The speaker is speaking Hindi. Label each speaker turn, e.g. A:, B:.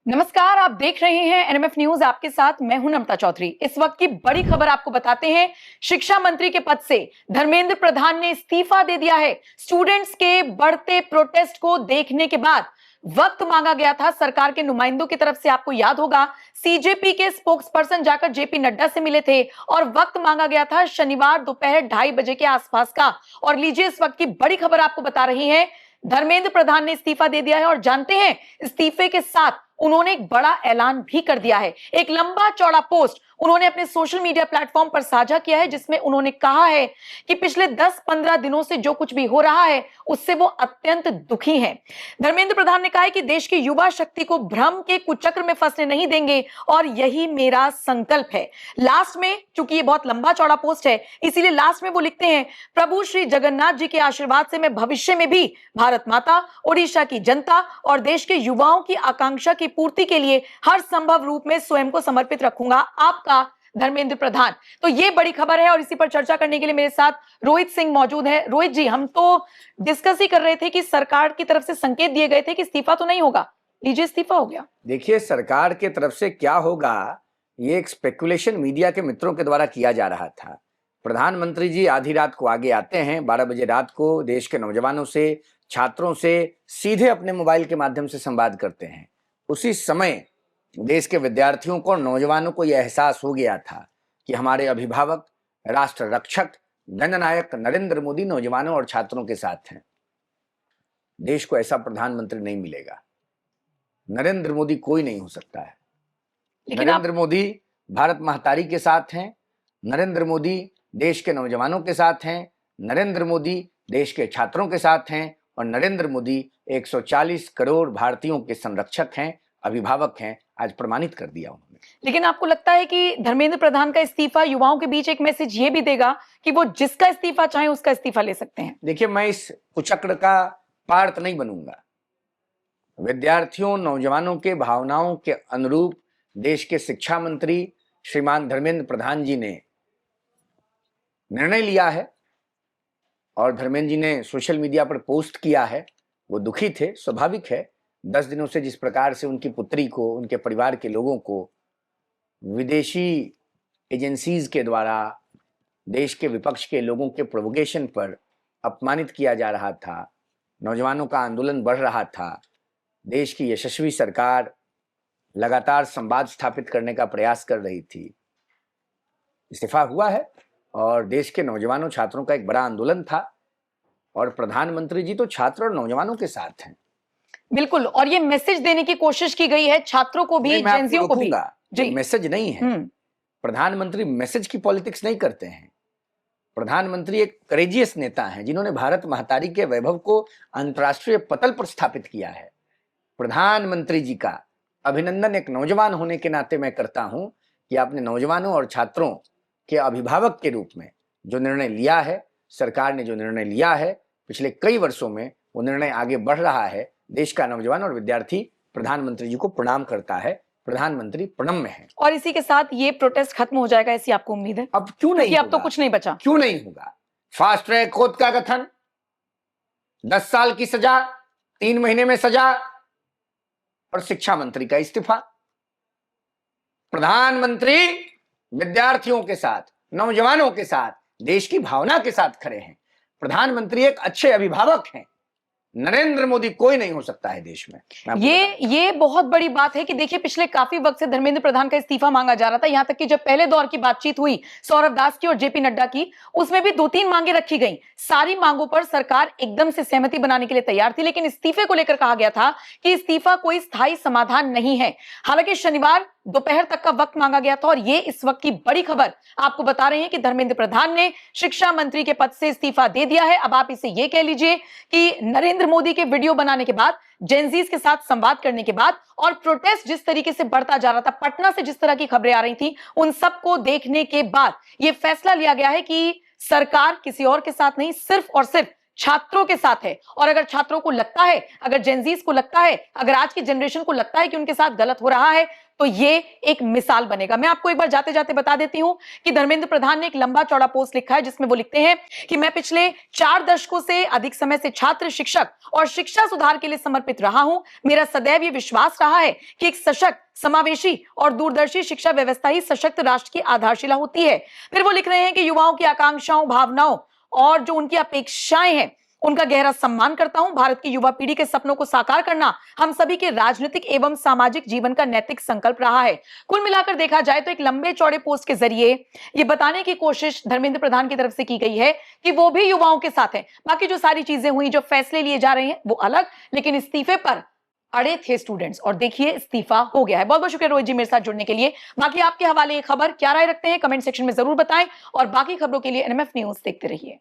A: नमस्कार, आप देख रहे हैं एनएमएफ न्यूज। आपके साथ मैं हूं नम्रता चौधरी। इस वक्त की बड़ी खबर आपको बताते हैं। शिक्षा मंत्री के पद से धर्मेंद्र प्रधान ने इस्तीफा दे दिया है। स्टूडेंट्स के बढ़ते प्रोटेस्ट को देखने के बाद वक्त मांगा गया था सरकार के नुमाइंदों की तरफ से। आपको याद होगा, सीजेपी के स्पोक्स पर्सन जाकर जेपी नड्डा से मिले थे और वक्त मांगा गया था शनिवार दोपहर 2:30 बजे के आसपास का। और लीजिए, इस वक्त की बड़ी खबर आपको बता रही है, धर्मेंद्र प्रधान ने इस्तीफा दे दिया है। और जानते हैं, इस्तीफे के साथ उन्होंने एक बड़ा ऐलान भी कर दिया है। एक लंबा चौड़ा पोस्ट उन्होंने अपने सोशल मीडिया प्लेटफॉर्म पर साझा किया है, जिसमें उन्होंने कहा है कि पिछले 10-15 दिनों से जो कुछ भी हो रहा है उससे वो अत्यंत दुखी हैं। धर्मेंद्र प्रधान ने कहा है कि देश की युवा शक्ति को भ्रम के कुचक्र में फंसने नहीं देंगे और यही मेरा संकल्प है। लास्ट में, चूंकि ये बहुत लंबा चौड़ा पोस्ट है, इसीलिए लास्ट में वो लिखते हैं, प्रभु श्री जगन्नाथ जी के आशीर्वाद से मैं भविष्य में भी भारत माता, ओडिशा की जनता और देश के युवाओं की आकांक्षा की पूर्ति के लिए हर संभव रूप में स्वयं को समर्पित रखूंगा। आपका धर्मेंद्र प्रधान। तो ये बड़ी खबर है और इसी पर चर्चा करने के लिए मेरे साथ रोहित सिंह मौजूद है। रोहित जी, हम तो डिस्कस ही कर रहे थे कि सरकार की तरफ से संकेत दिए गए थे कि इस्तीफा तो नहीं होगा। लीजिए, इस्तीफा हो गया।
B: देखिए, सरकार के तरफ से क्या होगा, ये एक स्पेकुलेशन मीडिया के मित्रों के द्वारा किया जा रहा था। प्रधानमंत्री जी आधी रात को आगे आते हैं, 12 बजे रात को देश के नौजवानों से, छात्रों से सीधे अपने मोबाइल के माध्यम से संवाद करते हैं। उसी समय देश के विद्यार्थियों को और नौजवानों को यह एहसास हो गया था कि हमारे अभिभावक, राष्ट्र रक्षक, जननायक नरेंद्र मोदी नौजवानों और छात्रों के साथ हैं। देश को ऐसा प्रधानमंत्री नहीं मिलेगा। नरेंद्र मोदी कोई नहीं हो सकता है। नरेंद्र मोदी भारत महतारी के साथ हैं। नरेंद्र मोदी देश के नौजवानों के साथ हैं। नरेंद्र मोदी देश के छात्रों के साथ हैं और नरेंद्र मोदी 140 करोड़ भारतीयों के संरक्षक हैं, अभिभावक हैं। आज प्रमाणित कर दिया उन्होंने।
A: लेकिन आपको लगता है कि धर्मेंद्र प्रधान का इस्तीफा युवाओं के बीच एक मैसेज ये भी देगा कि वो जिसका इस्तीफा चाहे उसका इस्तीफा ले सकते हैं?
B: देखिए, मैं इस कुचक्र का पार्ट नहीं बनूंगा। विद्यार्थियों, नौजवानों के भावनाओं के अनुरूप देश के शिक्षा मंत्री श्रीमान धर्मेंद्र प्रधान जी ने निर्णय लिया है और धर्मेंद्र जी ने सोशल मीडिया पर पोस्ट किया है। वो दुखी थे, स्वाभाविक है। 10 दिनों से जिस प्रकार से उनकी पुत्री को, उनके परिवार के लोगों को विदेशी एजेंसीज के द्वारा देश के विपक्ष के लोगों के प्रोवोकेशन पर अपमानित किया जा रहा था, नौजवानों का आंदोलन बढ़ रहा था, देश की यशस्वी सरकार लगातार संवाद स्थापित करने का प्रयास कर रही थी। इस्तीफा हुआ है और देश के नौजवानों, छात्रों का एक बड़ा आंदोलन था और प्रधानमंत्री जी तो छात्र और नौजवानों के साथ हैं।
A: बिल्कुल, और ये मैसेज देने की कोशिश की गई है छात्रों को भी, जेंजियों को भी।
B: जी, मैसेज नहीं है। प्रधानमंत्री मैसेज की पॉलिटिक्स नहीं करते हैं। प्रधानमंत्री एक करेजियस नेता हैं जिन्होंने भारत महतारी के वैभव को अंतर्राष्ट्रीय पटल पर स्थापित किया है। प्रधानमंत्री जी का अभिनंदन एक नौजवान होने के नाते मैं करता हूं कि आपने नौजवानों और छात्रों के अभिभावक के रूप में जो निर्णय लिया है, सरकार ने जो निर्णय लिया है, पिछले कई वर्षों में वो निर्णय आगे बढ़ रहा है। देश का नौजवान और विद्यार्थी प्रधानमंत्री जी को प्रणाम करता है। प्रधानमंत्री प्रणम्य है।
A: और इसी के साथ ये प्रोटेस्ट खत्म हो जाएगा, ऐसी आपको उम्मीद है?
B: अब क्यों नहीं?
A: अब तो कुछ नहीं बचा।
B: क्यों नहीं होगा? फास्ट ट्रैक कोर्ट का गठन, 10 साल की सजा, 3 महीने में सजा और शिक्षा मंत्री का इस्तीफा। प्रधानमंत्री विद्यार्थियों के साथ, नौजवानों के साथ, देश की भावना के साथ खड़े हैं। प्रधानमंत्री एक अच्छे अभिभावक हैं। नरेंद्र मोदी कोई नहीं हो सकता है देश में।
A: ये बहुत बड़ी बात है कि देखिए, पिछले काफी वक्त से धर्मेंद्र प्रधान का इस्तीफा मांगा जा रहा था। यहां तक कि जब पहले दौर की बातचीत हुई सौरभ दास की और जेपी नड्डा की, उसमें भी 2-3 मांगे रखी गई। सारी मांगों पर सरकार एकदम से सहमति बनाने के लिए तैयार थी, लेकिन इस्तीफे को लेकर कहा गया था कि इस्तीफा कोई स्थायी समाधान नहीं है। हालांकि शनिवार दोपहर तक का वक्त मांगा गया था और ये इस वक्त की बड़ी खबर आपको बता रहे हैं कि धर्मेंद्र प्रधान ने शिक्षा मंत्री के पद से इस्तीफा दे दिया है। अब आप इसे ये कह लीजिए कि नरेंद्र मोदी के वीडियो बनाने के बाद, जेंजीज के साथ संवाद करने के बाद और प्रोटेस्ट जिस तरीके से बढ़ता जा रहा था, पटना से जिस तरह की खबरें आ रही थी, उन सबको देखने के बाद यह फैसला लिया गया है कि सरकार किसी और के साथ नहीं, सिर्फ और सिर्फ छात्रों के साथ है। और अगर छात्रों को लगता है, अगर जेनजीज को लगता है, अगर आज की जनरेशन को लगता है कि उनके साथ गलत हो रहा है, तो ये एक मिसाल बनेगा। मैं आपको एक बार जाते जाते बता देती हूं कि धर्मेंद्र प्रधान ने एक लंबा चौड़ा पोस्ट लिखा है जिसमें वो लिखते हैं कि मैं पिछले 4 दशकों से अधिक समय से छात्र, शिक्षक और शिक्षा सुधार के लिए समर्पित रहा हूं। मेरा सदैव ये विश्वास रहा है कि एक सशक्त, समावेशी और दूरदर्शी शिक्षा व्यवस्था ही सशक्त राष्ट्र की आधारशिला होती है। फिर वो लिख रहे हैं कि युवाओं की आकांक्षाओं, भावनाओं और जो उनकी अपेक्षाएं हैं, उनका गहरा सम्मान करता हूं। भारत की युवा पीढ़ी के सपनों को साकार करना हम सभी के राजनीतिक एवं सामाजिक जीवन का नैतिक संकल्प रहा है। कुल मिलाकर देखा जाए तो एक लंबे चौड़े पोस्ट के जरिए ये बताने की कोशिश धर्मेंद्र प्रधान की तरफ से की गई है कि वो भी युवाओं के साथ हैं। बाकी जो सारी चीजें हुई, जो फैसले लिए जा रहे हैं, वो अलग, लेकिन इस्तीफे पर अड़े थे स्टूडेंट्स और देखिए इस्तीफा हो गया है। बहुत बहुत शुक्रिया रोहित जी मेरे साथ जुड़ने के लिए। बाकी आपके हवाले ये खबर क्या राय रखते हैं कमेंट सेक्शन में जरूर बताएं और बाकी खबरों के लिए एनएमएफ न्यूज देखते रहिए।